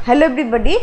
Hello everybody,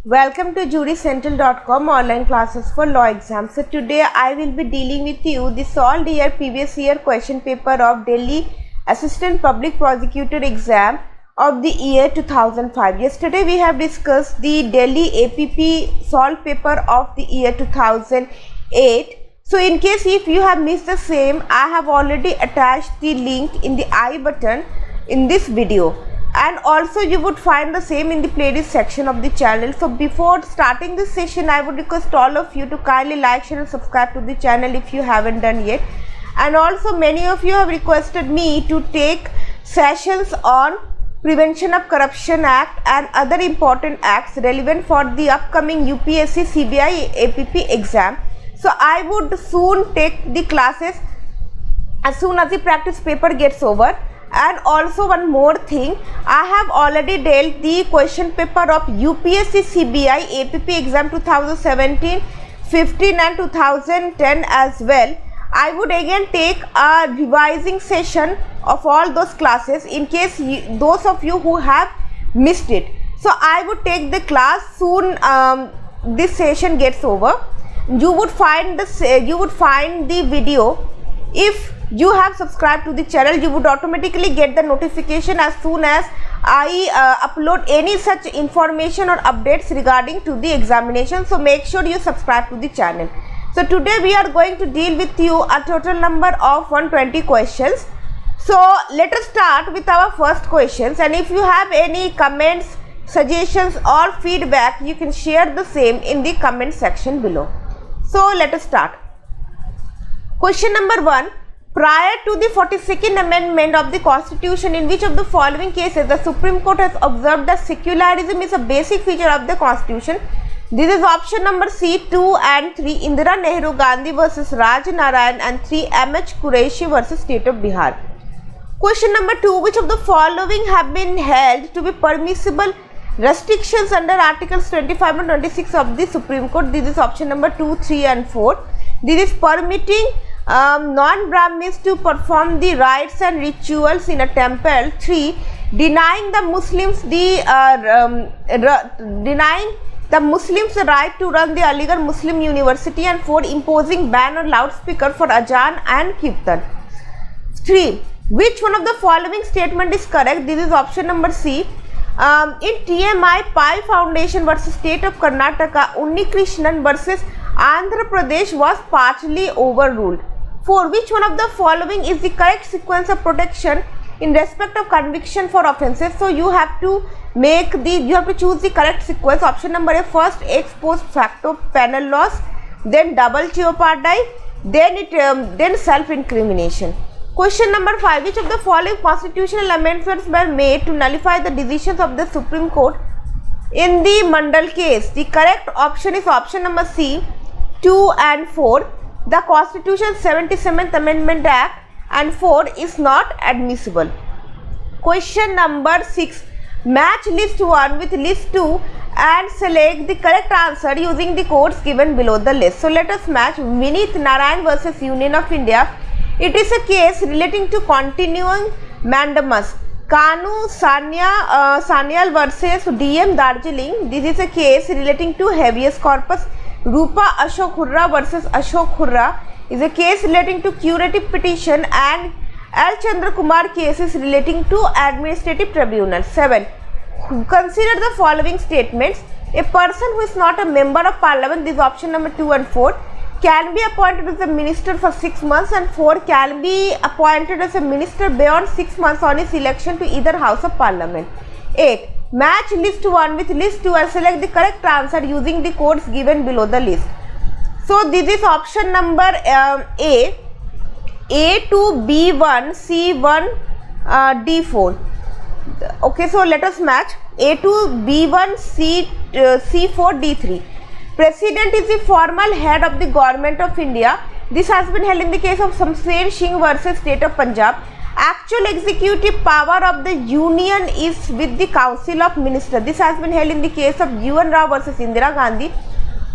welcome to jurycentral.com online classes for law exams. So today I will be dealing with you the solved year previous year question paper of Delhi Assistant Public Prosecutor exam of the year 2005. Yesterday we have discussed the Delhi APP solved paper of the year 2008. So in case if you have missed the same, I have already attached the link in the I button in this video, and also you would find the same in the playlist section of the channel. So before starting this session, I would request all of you to kindly like, share and subscribe to the channel if you haven't done yet. And also many of you have requested me to take sessions on Prevention of Corruption Act and other important acts relevant for the upcoming UPSC CBI APP exam. So I would soon take the classes as soon as the practice paper gets over. And also one more thing, I have already dealt the question paper of UPSC CBI APP exam 2017, 15 and 2010 as well. I would again take a revising session of all those classes in case those of you who have missed it. So I would take the class soon this session gets over. You would find the video. If you have subscribed to the channel, you would automatically get the notification as soon as I upload any such information or updates regarding to the examination. So make sure you subscribe to the channel. So today we are going to deal with you a total number of 120 questions. So let us start with our first questions, and if you have any comments, suggestions or feedback, you can share the same in the comment section below. So let us start. Question number 1. Prior to the 42nd Amendment of the Constitution, in which of the following cases the Supreme Court has observed that secularism is a basic feature of the Constitution? This is option number C, 2 and 3, Indira Nehru Gandhi versus Raj Narayan, and 3, M.H. Qureshi versus State of Bihar. Question number 2. Which of the following have been held to be permissible restrictions under Articles 25 and 26 of the Supreme Court? This is option number 2, 3 and 4. This is permitting non-Brahmins to perform the rites and rituals in a temple. 3. Denying the Muslims the right to run the Aligarh Muslim University. And 4. Imposing ban on loudspeaker for Azan and Kirtan. 3. Which one of the following statement is correct? This is option number C. In TMI Pi Foundation versus State of Karnataka, Unnikrishnan versus Andhra Pradesh was partially overruled. 4. Which one of the following is the correct sequence of protection in respect of conviction for offences? So you have to choose the correct sequence. Option number A, first ex post facto penal laws, then double jeopardy, then self-incrimination. Question number 5. Which of the following constitutional amendments were made to nullify the decisions of the Supreme Court in the Mandal case? The correct option is option number C, 2 and 4. The Constitution's 77th Amendment Act and 4 is not admissible. Question number 6. Match list 1 with list 2 and select the correct answer using the codes given below the list. So let us match Vineet Narayan versus Union of India. It is a case relating to continuing mandamus. Kanu Sanyal versus DM Darjeeling. This is a case relating to habeas corpus. Rupa Ashok Hurra versus Ashok Hurra is a case relating to curative petition, and L. Chandra Kumar case is relating to administrative tribunal. 7. Consider the following statements. A person who is not a member of parliament, this is option number 2 and 4, can be appointed as a minister for 6 months, and 4 can be appointed as a minister beyond 6 months on his election to either house of parliament. 8. Match list 1 with list 2 and select the correct answer using the codes given below the list. So this is option number A to B1, C1, D4. Okay, so let us match A to B1, C4, D3. President is the formal head of the government of India. This has been held in the case of Shamsher Singh versus State of Punjab. Actual executive power of the union is with the Council of Ministers. This has been held in the case of UN Rao versus Indira Gandhi.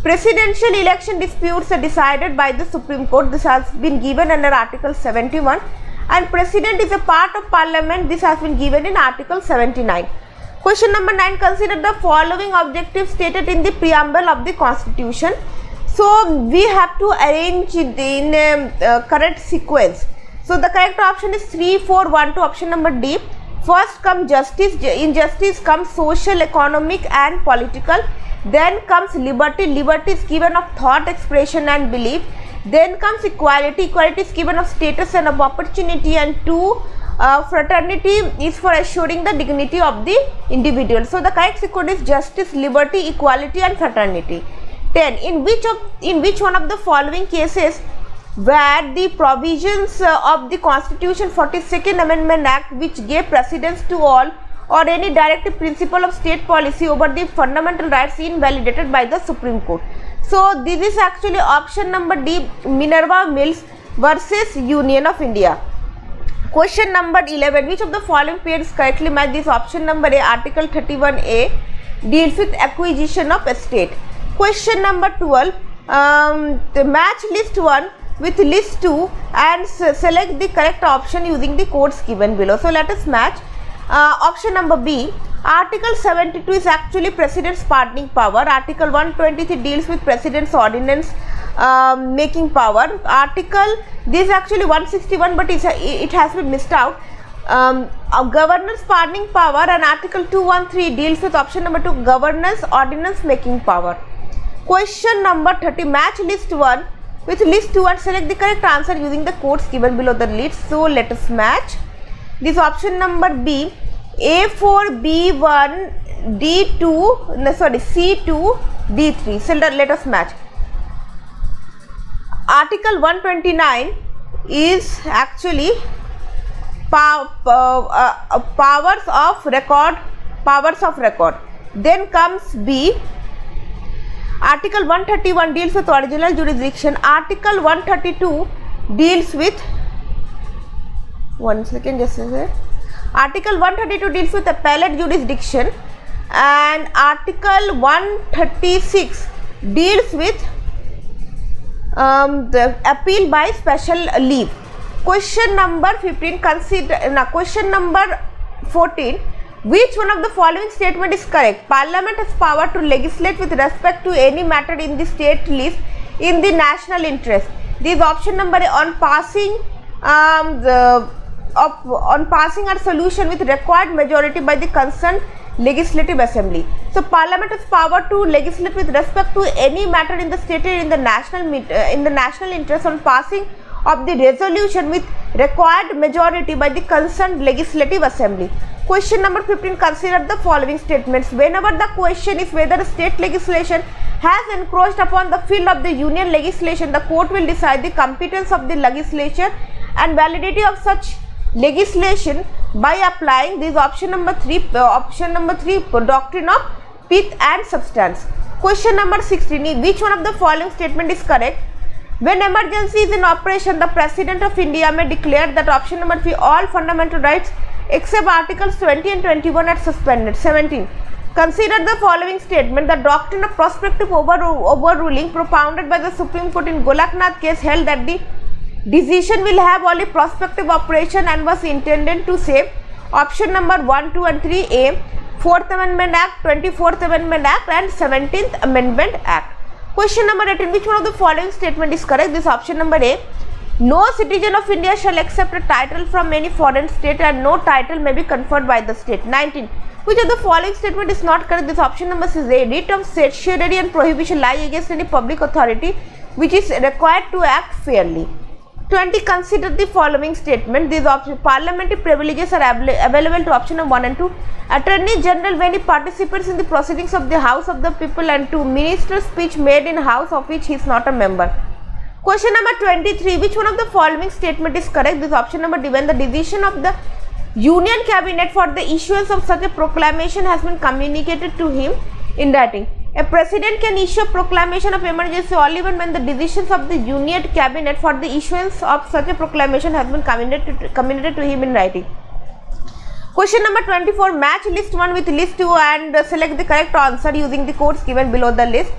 Presidential election disputes are decided by the Supreme Court. This has been given under Article 71. And President is a part of Parliament. This has been given in Article 79. Question number 9, consider the following objectives stated in the preamble of the Constitution. So we have to arrange it in correct sequence. So the correct option is 3, 4, 1, 2, option number D. First comes justice, in justice comes social, economic and political. Then comes liberty, liberty is given of thought, expression and belief. Then comes equality, equality is given of status and of opportunity. And 2, fraternity is for assuring the dignity of the individual. So the correct sequence is justice, liberty, equality and fraternity. 10. In which one of the following cases where the provisions of the Constitution 42nd Amendment Act, which gave precedence to all or any directive principle of state policy over the fundamental rights, invalidated by the Supreme Court? So this is actually option number D, Minerva Mills versus Union of India. Question number 11, which of the following pairs correctly match? This option number A, Article 31A deals with acquisition of estate. Question number 12, the match list 1 with list 2 and select the correct option using the codes given below. So let us match. Option number B, Article 72 is actually President's pardoning power. Article 123 deals with President's ordinance making power. This is actually 161, but it has been missed out. Governor's pardoning power, and Article 213 deals with option number 2, Governor's ordinance making power. Question number 30, match list 1 with list 2 and select the correct answer using the codes given below the list. So let us match. This option number B, A4, B1, D2, no, sorry, C2, D3. So let us match. Article 129 is actually powers of record. Then comes B. Article 131 deals with original jurisdiction. Article 132 deals with, one second, just a second. Article 132 deals with appellate jurisdiction, and Article 136 deals with the appeal by special leave. Question number 15, question number 14, which one of the following statement is correct? Parliament has power to legislate with respect to any matter in the state list in the national interest. This option number A, on passing a solution with required majority by the concerned legislative assembly. So Parliament has power to legislate with respect to any matter in the state in the national interest on passing of the resolution with required majority by the concerned legislative assembly. Question number 15, consider the following statements. Whenever the question is whether state legislation has encroached upon the field of the union legislation, the court will decide the competence of the legislature and validity of such legislation by applying this option number 3, doctrine of pith and substance. Question number 16, which one of the following statement is correct? When emergency is in operation, the President of India may declare that option number 3, all fundamental rights except Articles 20 and 21 are suspended. 17. Consider the following statement. The doctrine of prospective overruling propounded by the Supreme Court in Golaknath case held that the decision will have only prospective operation and was intended to save option number 1, 2 and 3A, 4th Amendment Act, 24th Amendment Act and 17th Amendment Act. Question number 18, which one of the following statement is correct? This option number A, no citizen of India shall accept a title from any foreign state and no title may be conferred by the state. 19, which of the following statement is not correct? This option number is A, writ of certiorari and prohibition lie against any public authority which is required to act fairly. 20, consider the following statement. These parliamentary privileges are available to option number 1 and 2. Attorney General when he participates in the proceedings of the House of the People, and 2, minister speech made in House of which he is not a member. Question number 23, which one of the following statement is correct? This option number D, when the decision of the Union Cabinet for the issuance of such a proclamation has been communicated to him in writing. A president can issue a proclamation of emergency only when the decisions of the Union Cabinet for the issuance of such a proclamation has been communicated to him in writing. Question number 24, match list 1 with list 2 and select the correct answer using the codes given below the list.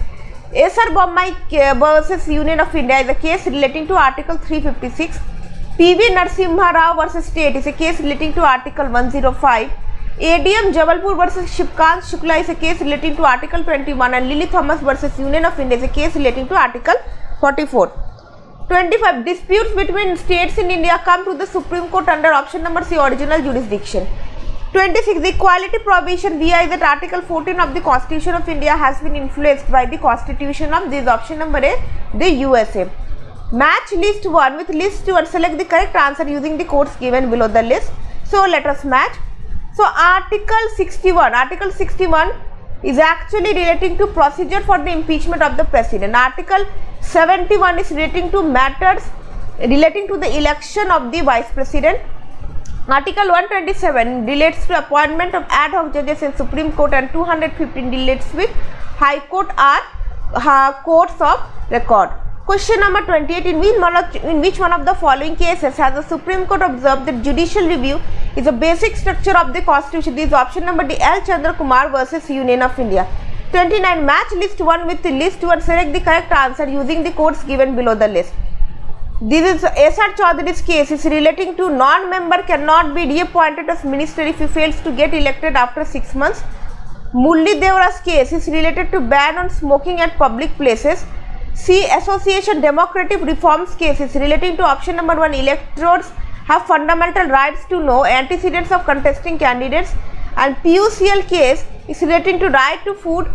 Esar Bommai versus Union of India is a case relating to Article 356. PV Narasimha Rao versus State is a case relating to Article 105. ADM Jabalpur versus Shivkant Shukla is a case relating to Article 21 and Lily Thomas versus Union of India is a case relating to Article 44. 25. Disputes between states in India come to the Supreme Court under option number C, original jurisdiction. 26. The equality provision via is that Article 14 of the Constitution of India has been influenced by the Constitution of this option number A, the USA. Match list 1 with list 2 and select the correct answer using the codes given below the list. So let us match. So Article 61 is actually relating to procedure for the impeachment of the president. Article 71 is relating to matters relating to the election of the vice president. Article 127 relates to appointment of ad hoc judges in Supreme Court, and 215 relates with High Court or courts of record. Question number 28. In which one of the following cases has the Supreme Court observed that judicial review is a basic structure of the Constitution? This is option number D, L. Chandra Kumar versus Union of India. 29. Match list 1 with list 2 and select the correct answer using the codes given below the list. This is S.R. Chaudhary's case is relating to non-member cannot be reappointed as minister if he fails to get elected after 6 months. Murli Deora's case is related to ban on smoking at public places. C. Association Democratic Reforms case is relating to option number 1. Electors have fundamental rights to know antecedents of contesting candidates, and PUCL case is relating to right to food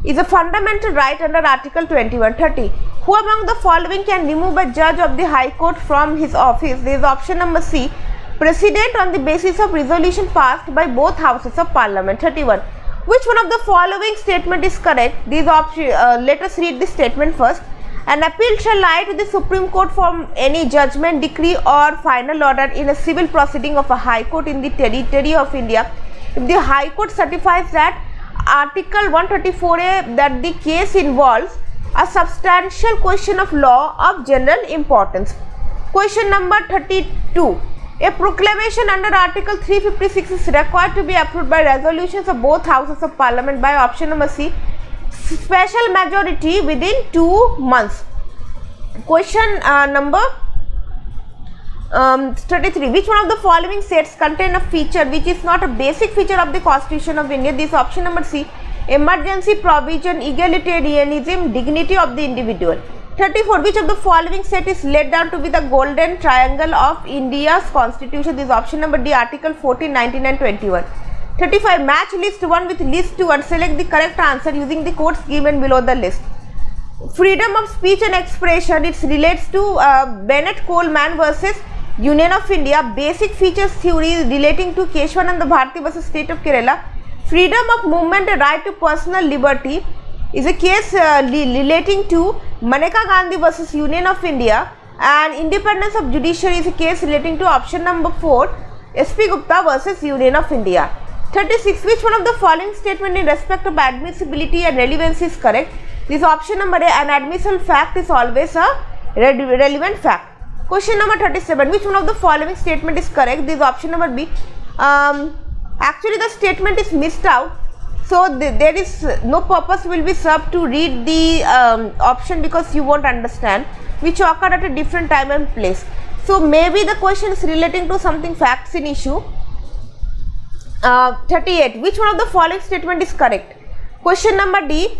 is a fundamental right under Article 21. 30. Who among the following can remove a judge of the High Court from his office? There is option number C, President, on the basis of resolution passed by both houses of Parliament. 31. Which one of the following statement is correct? These options. Let us read the statement first. An appeal shall lie to the Supreme Court from any judgment, decree or final order in a civil proceeding of a High Court in the territory of India if the High Court certifies that Article 134A that the case involves a substantial question of law of general importance. Question number 32. A proclamation under Article 356 is required to be approved by resolutions of both houses of Parliament by option number C, special majority within 2 months. Question number 33. Which one of the following sets contain a feature which is not a basic feature of the Constitution of India? This option number C, emergency provision, egalitarianism, dignity of the individual. 34. Which of the following set is laid down to be the golden triangle of India's Constitution? This is option number D, Article 14, 19 and 21. 35. Match list 1 with list 2 and select the correct answer using the codes given below the list. Freedom of speech and expression, it relates to Bennett Coleman versus Union of India. Basic features theory relating to Keshwananda Bharati versus State of Kerala. Freedom of movement and right to personal liberty is a case relating to Maneka Gandhi versus Union of India, and independence of judiciary is a case relating to option number 4, SP Gupta versus Union of India. 36. Which one of the following statement in respect of admissibility and relevance is correct? This option number A, an admissible fact is always a relevant fact. Question number 37. Which one of the following statement is correct? This option number B. Actually the statement is missed out, so there is no purpose will be served to read the option because you won't understand, which occurred at a different time and place. So maybe the question is relating to something facts in issue. 38. Which one of the following statement is correct? Question number D.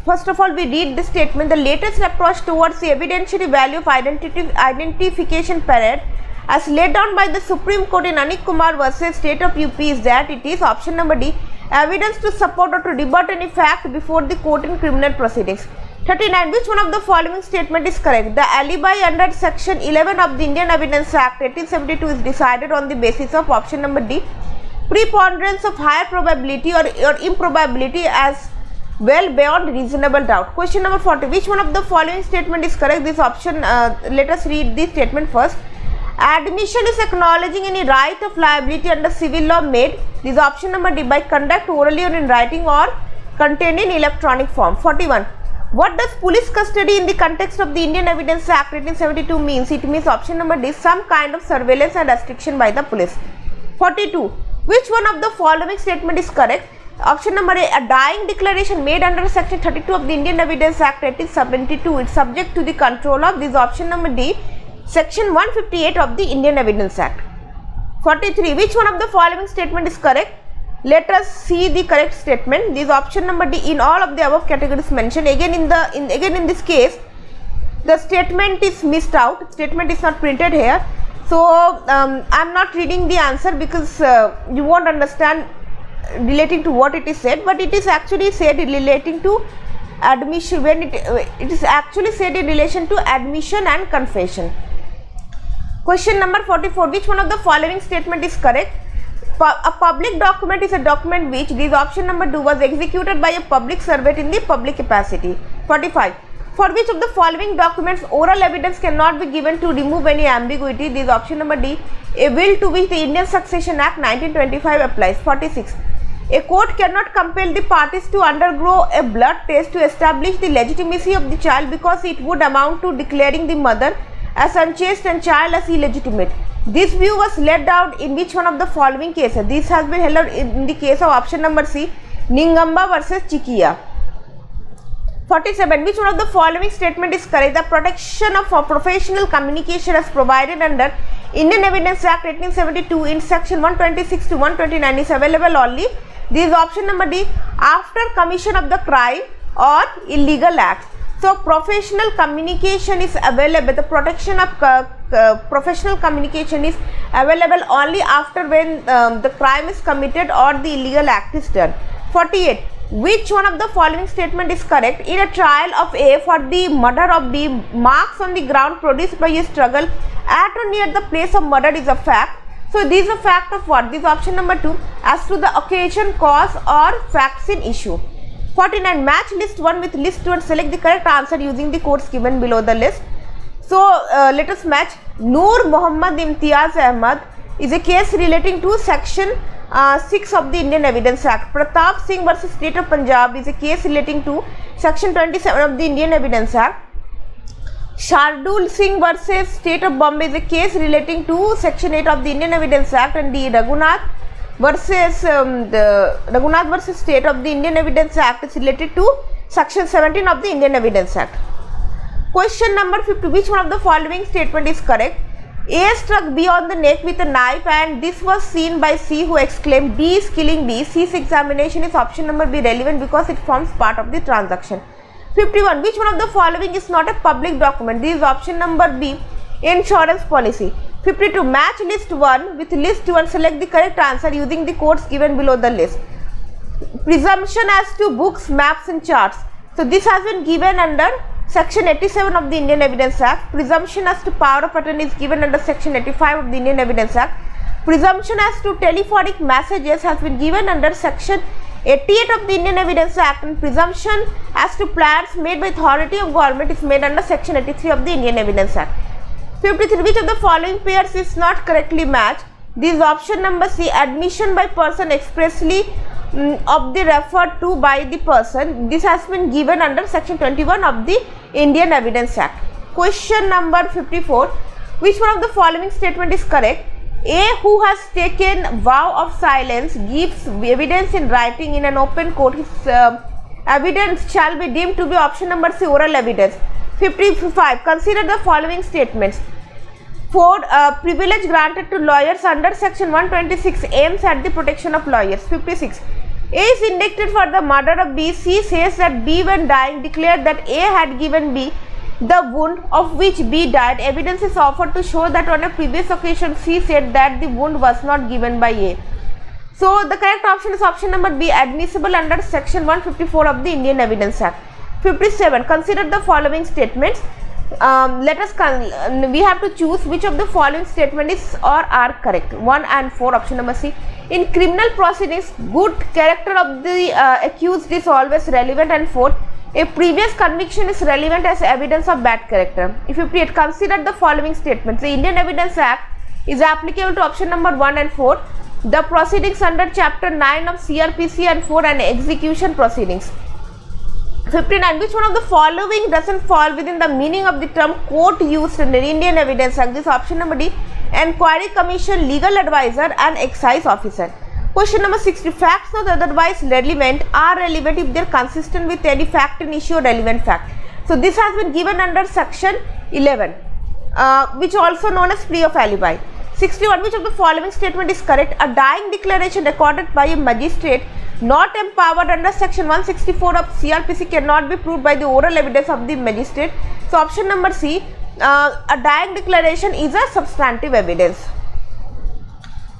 First of all, we read the statement. The latest approach towards the evidentiary value of identification parade as laid down by the Supreme Court in Anik Kumar versus State of UP is that it is option number D, evidence to support or to rebut any fact before the court in criminal proceedings. 39. Which one of the following statement is correct? The alibi under section 11 of the Indian Evidence Act 1872 is decided on the basis of option number D, preponderance of higher probability or improbability as well beyond reasonable doubt. Question number 40. Which one of the following statement is correct? This option, let us read the statement first. Admission is acknowledging any right of liability under civil law made. This is option number D, by conduct orally or in writing or contained in electronic form. 41. What does police custody in the context of the Indian Evidence Act 1872 means? It means option number D, some kind of surveillance and restriction by the police. 42. Which one of the following statement is correct? Option number A, a dying declaration made under section 32 of the Indian Evidence Act 1872 is subject to the control of this option number D, section 158 of the Indian Evidence Act. 43. Which one of the following statement is correct? Let us see the correct statement. This is option number D. In all of the above categories mentioned. Again in this case, the statement is missed out. Statement is not printed here. So I am not reading the answer because you won't understand relating to what it is said, but it is actually said relating to admission, when it is actually said in relation to admission and confession. Question number 44. Which one of the following statement is correct? A public document is a document which, this option number 2, was executed by a public servant in the public capacity. 45. For which of the following documents oral evidence cannot be given to remove any ambiguity? This is option number D. A will to which the Indian Succession Act 1925 applies. 46. A court cannot compel the parties to undergo a blood test to establish the legitimacy of the child because it would amount to declaring the mother as unchaste and child as illegitimate. This view was laid out in which one of the following cases? This has been held in the case of option number C, Ningamba versus Chikia. 47. Which one of the following statement is correct? The protection of professional communication as provided under Indian Evidence Act 1872 in section 126 to 129 is available only. This is option number D, after commission of the crime or illegal acts. So professional communication is available, the protection of professional communication is available only after when the crime is committed or the illegal act is done. 48. Which one of the following statement is correct? In a trial of A for the murder of B, marks on the ground produced by a struggle at or near the place of murder is a fact. So this is a fact of what? This is option number 2, as to the occasion, cause or facts in issue. 49. Match list 1 with list 2 and select the correct answer using the codes given below the list. So let us match. Noor Muhammad Imtiaz Ahmad is a case relating to section 6 of the Indian Evidence Act. Pratap Singh versus State of Punjab is a case relating to section 27 of the Indian Evidence Act. Shardul Singh versus State of Bombay is a case relating to section 8 of the Indian Evidence Act, and the Raghunath versus State of the Indian Evidence Act is related to section 17 of the Indian Evidence Act. Question number 50. Which one of the following statement is correct? A struck B on the neck with a knife and this was seen by C, who exclaimed D is killing B. C's examination is option number B relevant because it forms part of the transaction. 51. Which one of the following is not a public document? This is option number B, insurance policy. 52. Match list 1 with list 2 and select the correct answer using the codes given below the list. Presumption as to books, maps and charts. So this has been given under section 87 of the Indian Evidence Act. Presumption as to power of attorney is given under section 85 of the Indian Evidence Act. Presumption as to telephonic messages has been given under section 88 of the Indian Evidence Act, and presumption as to plans made by authority of government is made under section 83 of the Indian Evidence Act. 53. Which of the following pairs is not correctly matched? This is option number C, admission by person expressly of the referred to by the person. This has been given under section 21 of the Indian Evidence Act. Question number 54. Which one of the following statement is correct? A, who has taken vow of silence, gives evidence in writing in an open court. His evidence shall be deemed to be option number C, oral evidence. 55. Consider the following statements. 4. Privilege granted to lawyers under section 126 aims at the protection of lawyers. 56. A is indicted for the murder of B. C says that B, when dying, declared that A had given B the wound of which B died. Evidence is offered to show that on a previous occasion C said that the wound was not given by A. So the correct option is option number B, admissible under section 154 of the Indian Evidence Act. 57. Consider the following statements. We have to choose which of the following statement is or are correct. 1 and 4, option number C. In criminal proceedings, good character of the accused is always relevant, and 4. A previous conviction is relevant as evidence of bad character. 58. Consider the following statements. The Indian Evidence Act is applicable to option number 1 and 4. The proceedings under chapter 9 of CRPC, and 4 and execution proceedings. 59. Which one of the following doesn't fall within the meaning of the term court used in the Indian Evidence Act? This is option number D, Enquiry Commission, legal advisor and excise officer. Question number 60. Facts not otherwise relevant are relevant if they are consistent with any fact in issue or relevant fact. So this has been given under section 11, which also known as plea of alibi. 61. Which of the following statement is correct? A dying declaration recorded by a magistrate not empowered under section 164 of CRPC cannot be proved by the oral evidence of the magistrate. So option number C, a dying declaration is a substantive evidence.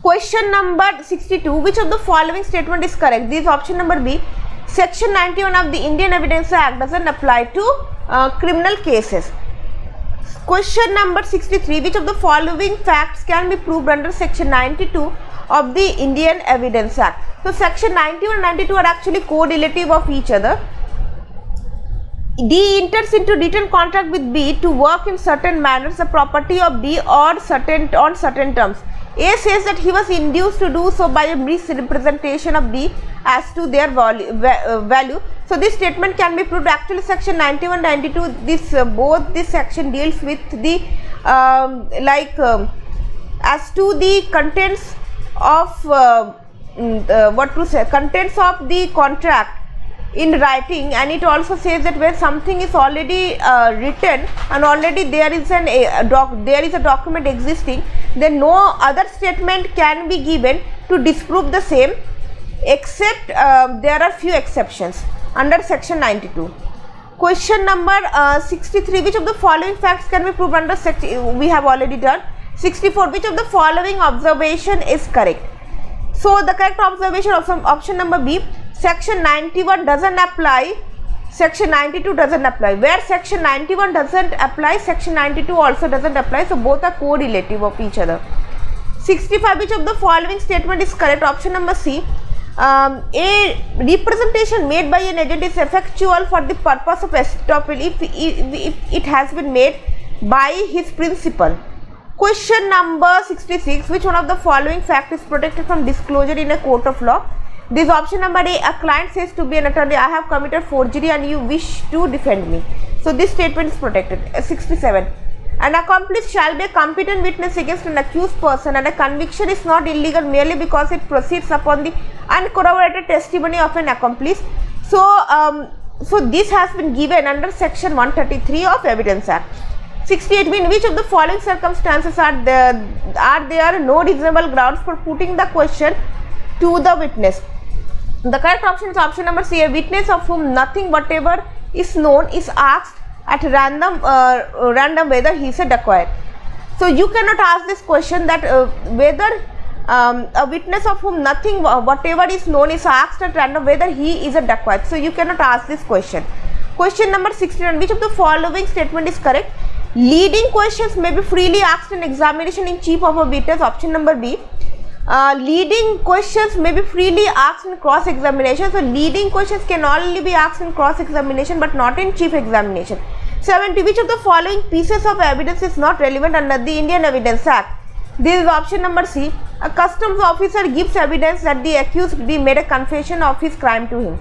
Question number 62. Which of the following statement is correct? This is option number B. Section 91 of the Indian Evidence Act doesn't apply to criminal cases. Question number 63. Which of the following facts can be proved under section 92 of the Indian Evidence Act? So section 91 and 92 are actually correlative of each other. D enters into written contract with B to work in certain manners the property of D or on certain terms. A says that he was induced to do so by a misrepresentation of B as to their value. So this statement can be proved. Actually section 91 92, both this section deals with the as to the contents of contents of the contract in writing, and it also says that where something is already written and already there is a document existing, then no other statement can be given to disprove the same, except there are few exceptions under section 92. Question number 63. Which of the following facts can be proved under section, we have already done. 64. Which of the following observation is correct? So the correct observation of option number B, section 91 doesn't apply, section 92 doesn't apply. Where section 91 doesn't apply, section 92 also doesn't apply. So both are correlative of each other. 65. Which of the following statement is correct? Option number C. A representation made by an agent is effectual for the purpose of estoppel if it has been made by his principal. Question number 66. Which one of the following fact is protected from disclosure in a court of law? This option number A. A client says to be an attorney, I have committed forgery and you wish to defend me. So this statement is protected. 67. An accomplice shall be a competent witness against an accused person, and a conviction is not illegal merely because it proceeds upon the uncorroborated testimony of an accomplice. So, this has been given under section 133 of Evidence Act. 68. In which of the following circumstances are there no reasonable grounds for putting the question to the witness? The correct option is option number C. A witness of whom nothing whatever is known is asked at random whether he is a dacoit. So you cannot ask this question that whether a witness of whom nothing whatever is known is asked at random whether he is a dacoit. So you cannot ask this question. Question number 69. Which of the following statement is correct? Leading questions may be freely asked in examination in chief of a witness. Option number B. Leading questions may be freely asked in cross examination. So leading questions can only be asked in cross examination but not in chief examination. 70. Which of the following pieces of evidence is not relevant under the Indian Evidence Act? This is option number C. A customs officer gives evidence that the accused B made a confession of his crime to him.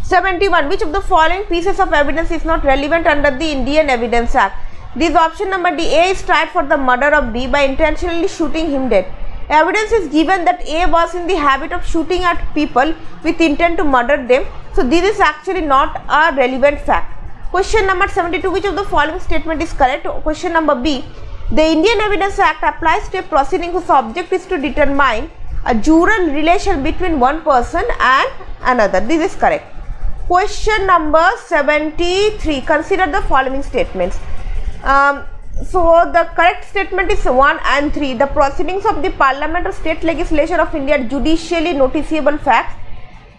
71. Which of the following pieces of evidence is not relevant under the Indian Evidence Act? This is option number D. A is tried for the murder of B by intentionally shooting him dead. Evidence is given that A was in the habit of shooting at people with intent to murder them. So this is actually not a relevant fact. Question number 72. Which of the following statement is correct? Question number B. The Indian Evidence Act applies to a proceeding whose object is to determine a jural relation between one person and another. This is correct. Question number 73. Consider the following statements. So the correct statement is 1 and 3. The proceedings of the Parliament or State Legislature of India are judicially noticeable facts.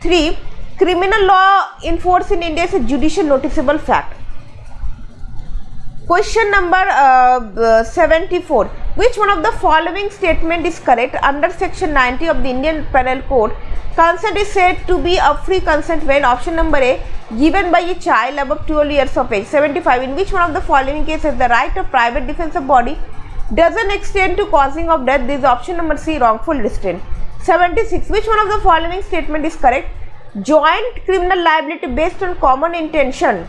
3. Criminal law enforced in India is a judicially noticeable fact. Question number 74. Which one of the following statement is correct? Under section 90 of the Indian Penal Code, consent is said to be a free consent when option number A, given by a child above 12 years of age. 75. In which one of the following cases the right of private defense of body doesn't extend to causing of death? This is option number C, wrongful restraint. 76. Which one of the following statement is correct? Joint criminal liability based on common intention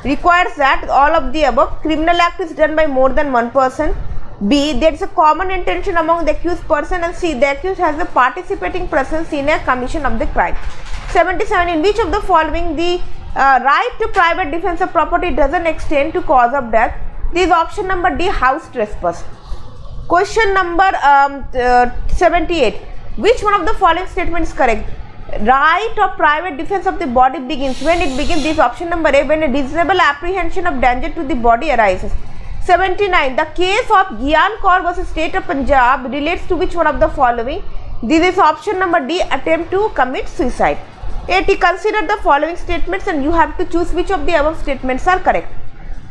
requires that all of the above. Criminal act is done by more than one person. B. There is a common intention among the accused person, and C. The accused has a participating presence in a commission of the crime. 77. In which of the following the right to private defense of property doesn't extend to cause of death? This is option number D, house trespass. Question number 78. Which one of the following statement is correct? Right of private defense of the body begins. When it begins, this option number A, when a reasonable apprehension of danger to the body arises. 79. The case of Gyan Kaur versus State of Punjab relates to which one of the following? This is option number D, attempt to commit suicide. 80. Consider the following statements and you have to choose which of the above statements are correct.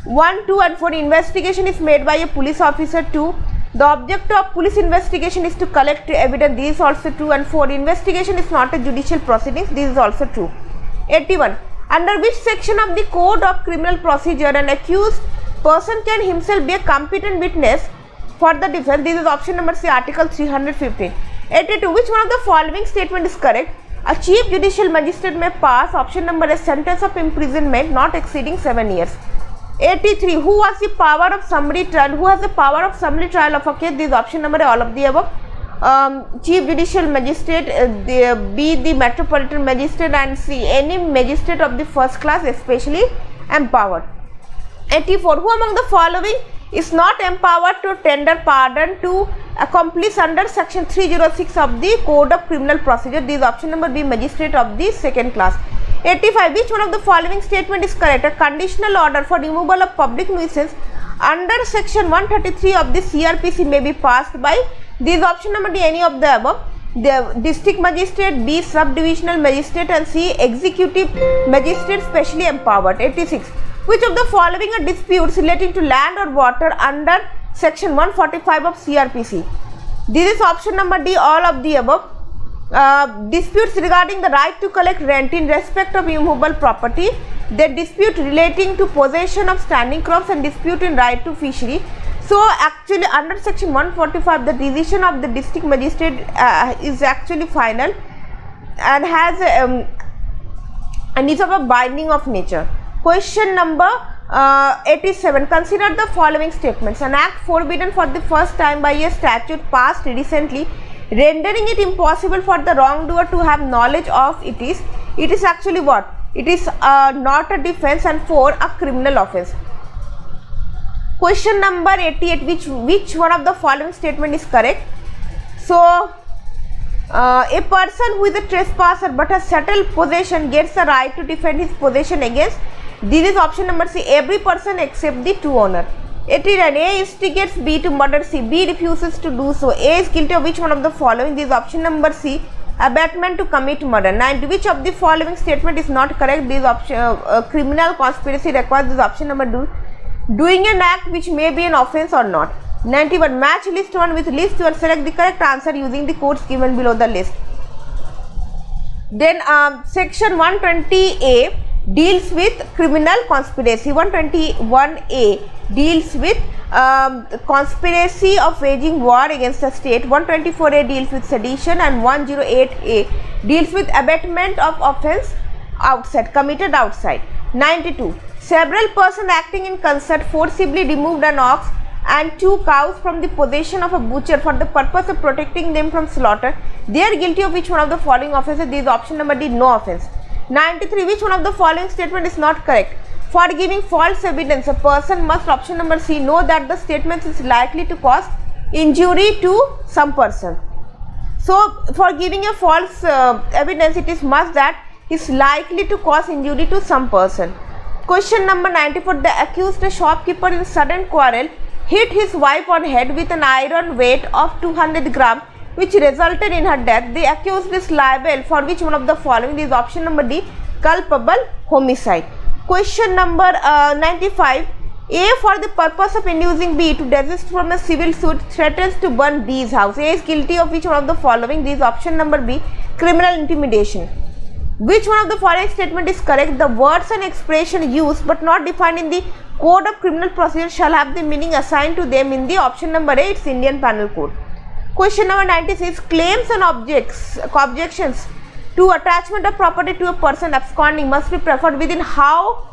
1, 2 and 4. Investigation is made by a police officer. 2. The object of police investigation is to collect evidence. This is also true. And 4. Investigation is not a judicial proceedings. This is also true. 81. Under which section of the Code of Criminal Procedure an accused person can himself be a competent witness for the defense? This is option number C, Article 315. 82. Which one of the following statement is correct? A chief judicial magistrate may pass, option number A, sentence of imprisonment not exceeding 7 years. 83. Who was the power of summary trial? Who has the power of summary trial of a case? This is option number A, all of the above. Chief judicial magistrate, B, the metropolitan magistrate, and C, any magistrate of the first class, especially empowered. 84. Who among the following is not empowered to tender pardon to accomplice under section 306 of the Code of Criminal Procedure? This is option number B, magistrate of the second class. 85. Which one of the following statement is correct? A conditional order for removal of public nuisance under section 133 of the CRPC may be passed by? This is option number D, any of the above. The district magistrate, B, subdivisional magistrate, and C, executive magistrate specially empowered. 86. Which of the following are disputes relating to land or water under section 145 of CRPC? This is option number D, all of the above. Disputes regarding the right to collect rent in respect of immovable property, the dispute relating to possession of standing crops, and dispute in right to fishery. So actually under section 145 the decision of the district magistrate is actually final and has and is of a binding of nature. Question number 87. Consider the following statements. An act forbidden for the first time by a statute passed recently, rendering it impossible for the wrongdoer to have knowledge of it is actually what? It is not a defense, and 4, a criminal offense. Question number 88. Which one of the following statement is correct? So a person who is a trespasser but has settled possession gets the right to defend his possession against? This is option number C, every person except the true owner. 89. A instigates B to murder C. B refuses to do so. A is guilty of which one of the following? This is option number C, abatement to commit murder. 90. Which of the following statement is not correct? This option criminal conspiracy requires this option number D, doing an act which may be an offense or not. 91. Match list 1 with list 2 and select the correct answer using the codes given below the list. Then section 120A deals with criminal conspiracy. 121A deals with conspiracy of waging war against the state. 124A deals with sedition, and 108A deals with abatement of offense committed outside. 92. Several persons acting in concert forcibly removed an ox and 2 cows from the possession of a butcher for the purpose of protecting them from slaughter. They are guilty of which one of the following offences? This is option number D, no offence. 93. Which one of the following statement is not correct? For giving false evidence, a person must, option number C, know that the statement is likely to cause injury to some person. So for giving a false evidence, it is must that is likely to cause injury to some person. Question number 94. The accused, a shopkeeper in sudden quarrel, hit his wife on head with an iron weight of 200 gram, which resulted in her death. The accused is liable for which one of the following? This is option number D, culpable homicide. Question number 95. A, for the purpose of inducing B to desist from a civil suit, threatens to burn B's house. A is guilty of which one of the following? This is option number B, criminal intimidation. Which one of the following statement is correct? The words and expression used but not defined in the Code of Criminal Procedure shall have the meaning assigned to them in the option number A, it's Indian Penal Code. Question number 96. Claims and objections to attachment of property to a person absconding must be preferred within how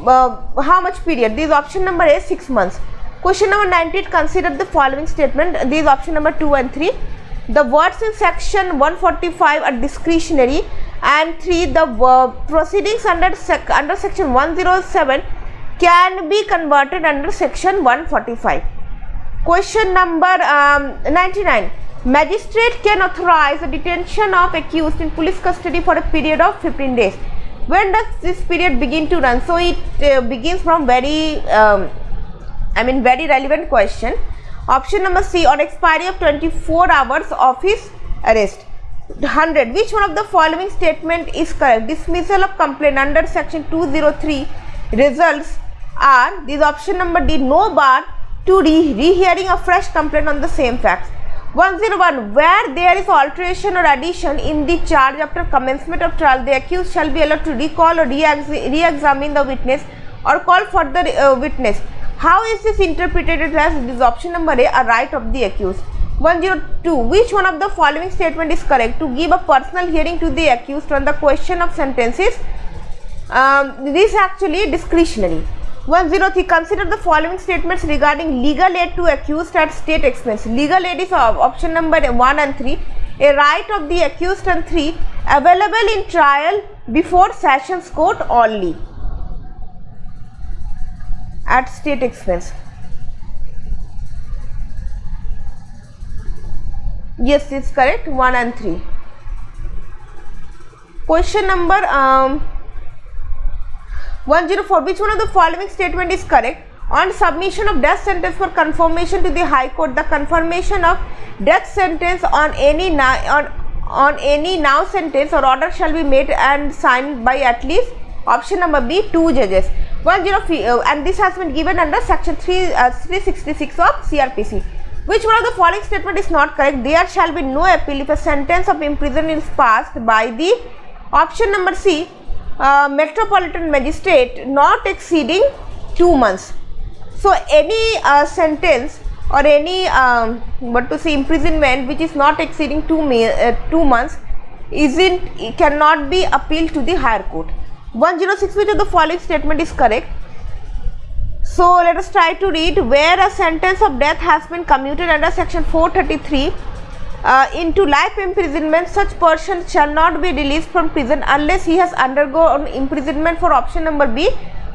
much period? This is option number A, 6 months. Question number 98. Consider the following statement. This is option number 2 and 3. The words in section 145 are discretionary, and 3, the proceedings under section 107 can be converted under section 145. Question number 99. Magistrate can authorize the detention of accused in police custody for a period of 15 days. When does this period begin to run? So it begins from very relevant question. Option number C, on expiry of 24 hours of his arrest. 100. Which one of the following statement is correct? Dismissal of complaint under section 203 results are, this option number D, no bar to rehearing a fresh complaint on the same facts. 101. Where there is alteration or addition in the charge after commencement of trial, the accused shall be allowed to recall or re-examine the witness or call further witness. How is this interpreted as? This option number A, a right of the accused. 102. Which one of the following statement is correct? To give a personal hearing to the accused on the question of sentences. This is actually discretionary. 103. Consider the following statements regarding legal aid to accused at state expense. Legal aid is option number 1 and 3. A right of the accused, and 3. Available in trial before sessions court only at state expense. Yes, it's correct. 1 and 3. Question number 104. Which one of the following statement is correct? On submission of death sentence for confirmation to the High Court, the confirmation of death sentence on any now sentence or order shall be made and signed by at least, option number B, 2 judges. 104. And this has been given under section 366 of CRPC. Which one of the following statement is not correct? There shall be no appeal if a sentence of imprisonment is passed by the, option number C, Metropolitan Magistrate not exceeding 2 months. So any sentence or any imprisonment which is not exceeding 2 months cannot be appealed to the higher court. 106. Which of the following statement is correct? So let us try to read. Where a sentence of death has been commuted under section 433 into life imprisonment, such person shall not be released from prison unless he has undergone imprisonment for, option number B,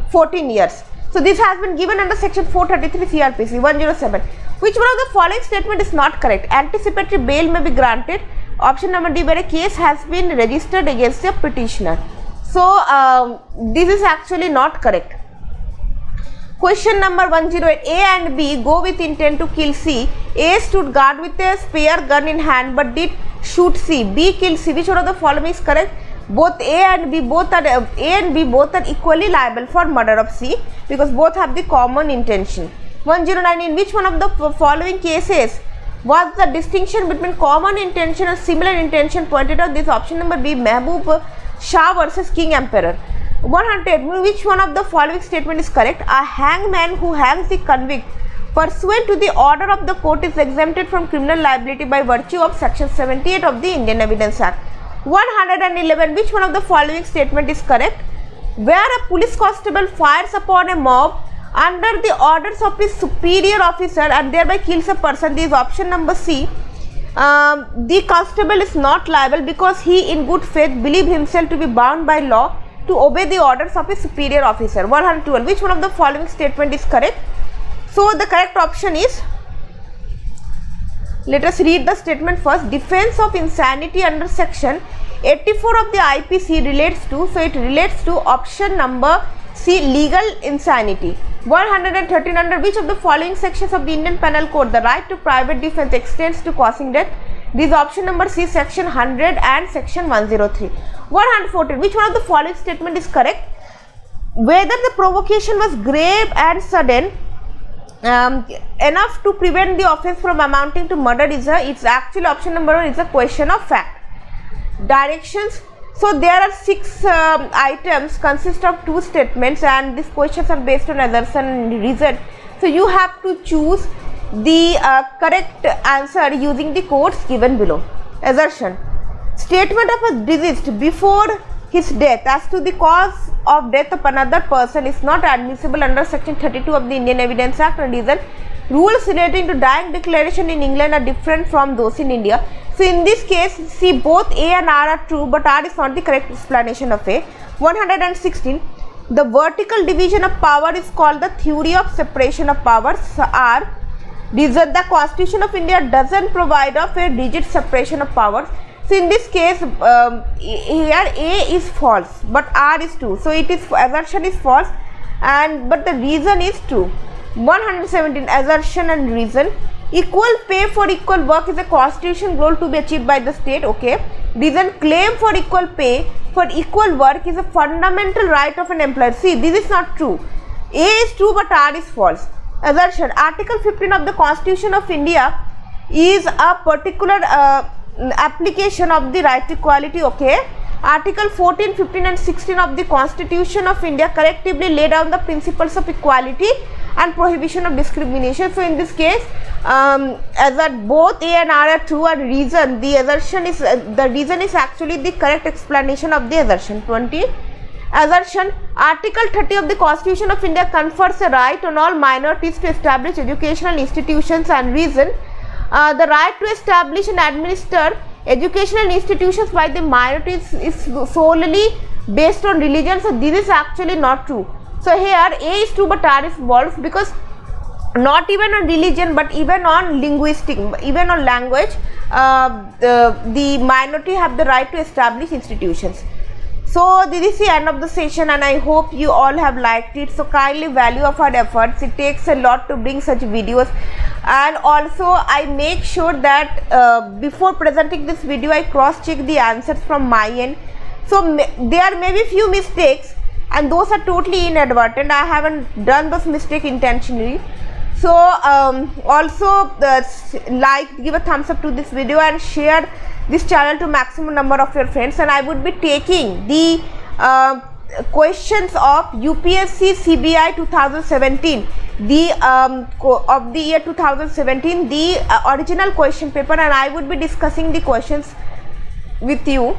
14 years. So this has been given under section 433 CRPC. 107. Which one of the following statement is not correct? Anticipatory bail may be granted, option number D, where a case has been registered against a petitioner. So this is actually not correct. Question number 108. A and B go with intent to kill C. A stood guard with a spare gun in hand but did shoot C. B killed C. Which one of the following is correct? Both A and B both are equally liable for murder of C because both have the common intention. 109. In which one of the following cases was the distinction between common intention and similar intention pointed out? This option number B, Mehboob Shah versus King Emperor. 100. Which one of the following statement is correct? A hangman who hangs the convict pursuant to the order of the court is exempted from criminal liability by virtue of section 78 of the Indian Evidence Act. 111. Which one of the following statement is correct? Where a police constable fires upon a mob under the orders of his superior officer and thereby kills a person, this is option number C. The constable is not liable because he in good faith believed himself to be bound by law to obey the orders of a superior officer. 112. Which one of the following statement is correct? So the correct option is, let us read the statement first. Defense of insanity under section 84 of the IPC relates to, so it relates to option number C, legal insanity. 113. Under which of the following sections of the Indian Penal Code the right to private defense extends to causing death? This is option number C, section 100 and section 103. 114. Which one of the following statement is correct? Whether the provocation was grave and sudden enough to prevent the offence from amounting to murder it's actually option number 1 is a question of fact. Directions. So there are 6 items consist of 2 statements and these questions are based on assertion and reason. So you have to choose the correct answer using the codes given below. Assertion. Statement of a deceased before his death as to the cause of death of another person is not admissible under section 32 of the Indian Evidence Act and reason. Rules relating to dying declaration in England are different from those in India. So in this case, see, both A and R are true, but R is not the correct explanation of A. 116. The vertical division of power is called the theory of separation of powers. R. Reason: the Constitution of India doesn't provide of a rigid separation of powers. So in this case, here A is false, but R is true. So it is, assertion is false, and but the reason is true. 117, assertion and reason. Equal pay for equal work is a constitutional goal to be achieved by the state. Okay. Reason: claim for equal pay for equal work is a fundamental right of an employer. See, this is not true. A is true, but R is false. Assertion: Article 15 of the Constitution of India is a particular application of the right to equality. Okay. Article 14, 15 and 16 of the Constitution of India collectively lay down the principles of equality and prohibition of discrimination. So in this case, as that both A and R are true, and reason, the assertion is the reason is actually the correct explanation of the assertion. 20, assertion: Article 30 of the Constitution of India confers a right on all minorities to establish educational institutions. And reason: the right to establish and administer educational institutions by the minorities is solely based on religion. So this is actually not true. So here A is true, but R is false, because not even on religion, but even on linguistic, even on language, the minority have the right to establish institutions. So this is the end of the session, and I hope you all have liked it. So kindly value of our efforts. It takes a lot to bring such videos, and also I make sure that before presenting this video I cross check the answers from my end. So there may be few mistakes, and those are totally inadvertent. I haven't done those mistakes intentionally. So also give a thumbs up to this video and share this channel to maximum number of your friends. And I would be taking the questions of UPSC CBI 2017, the of the year 2017, the original question paper, and I would be discussing the questions with you.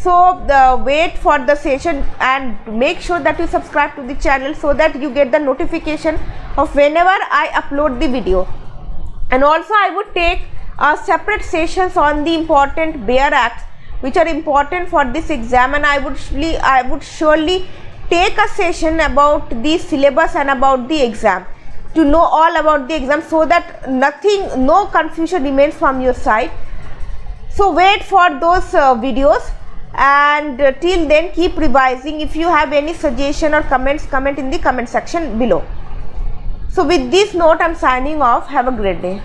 So wait for the session, and make sure that you subscribe to the channel so that you get the notification of whenever I upload the video. And also I would take separate sessions on the important bare acts which are important for this exam, and I would surely take a session about the syllabus and about the exam, to know all about the exam, so that no confusion remains from your side. So wait for those videos, and till then keep revising. If you have any suggestion or comments, comment in the comment section below. So with this note, I'm signing off. Have a great day.